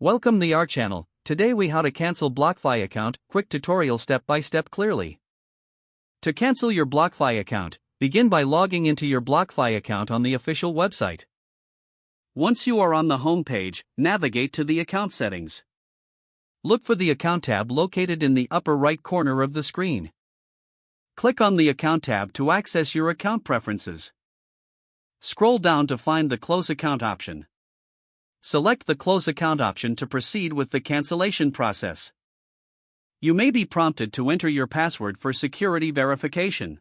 Welcome to our channel. Today we how to cancel BlockFi account, quick tutorial step by step clearly. To cancel your BlockFi account, begin by logging into your BlockFi account on the official website. Once you are on the home page, navigate to the account settings. Look for the account tab located in the upper right corner of the screen. Click on the account tab to access your account preferences. Scroll down to find the close account option. Select the Close Account option to proceed with the cancellation process. You may be prompted to enter your password for security verification.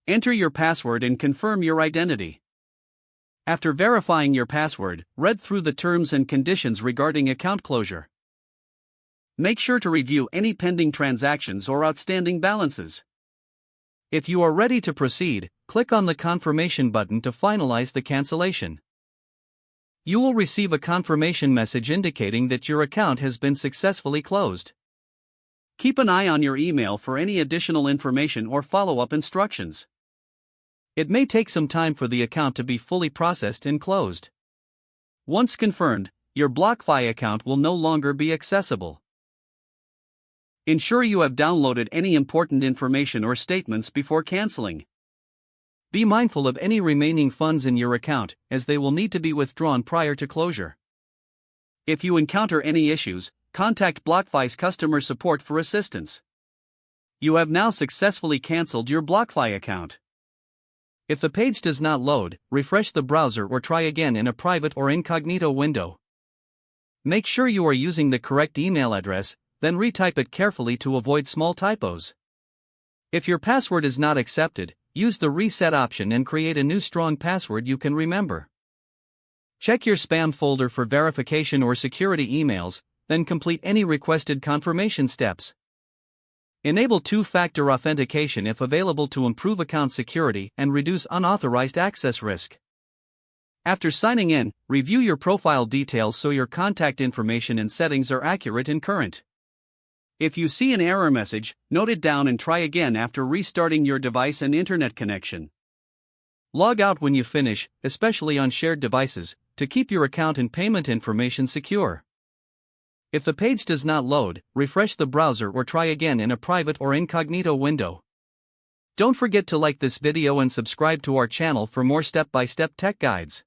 Enter your password and confirm your identity. After verifying your password, read through the terms and conditions regarding account closure. Make sure to review any pending transactions or outstanding balances. If you are ready to proceed, click on the confirmation button to finalize the cancellation. You will receive a confirmation message indicating that your account has been successfully closed. Keep an eye on your email for any additional information or follow-up instructions. It may take some time for the account to be fully processed and closed. Once confirmed, your BlockFi account will no longer be accessible. Ensure you have downloaded any important information or statements before canceling. Be mindful of any remaining funds in your account, as they will need to be withdrawn prior to closure. If you encounter any issues, contact BlockFi's customer support for assistance. You have now successfully canceled your BlockFi account. If the page does not load, refresh the browser or try again in a private or incognito window. Make sure you are using the correct email address, then retype it carefully to avoid small typos. If your password is not accepted, use the reset option and create a new strong password you can remember. Check your spam folder for verification or security emails, then complete any requested confirmation steps. Enable two-factor authentication if available to improve account security and reduce unauthorized access risk. After signing in, review your profile details so your contact information and settings are accurate and current. If you see an error message, note it down and try again after restarting your device and internet connection. Log out when you finish, especially on shared devices, to keep your account and payment information secure. If the page does not load, refresh the browser or try again in a private or incognito window. Don't forget to like this video and subscribe to our channel for more step-by-step tech guides.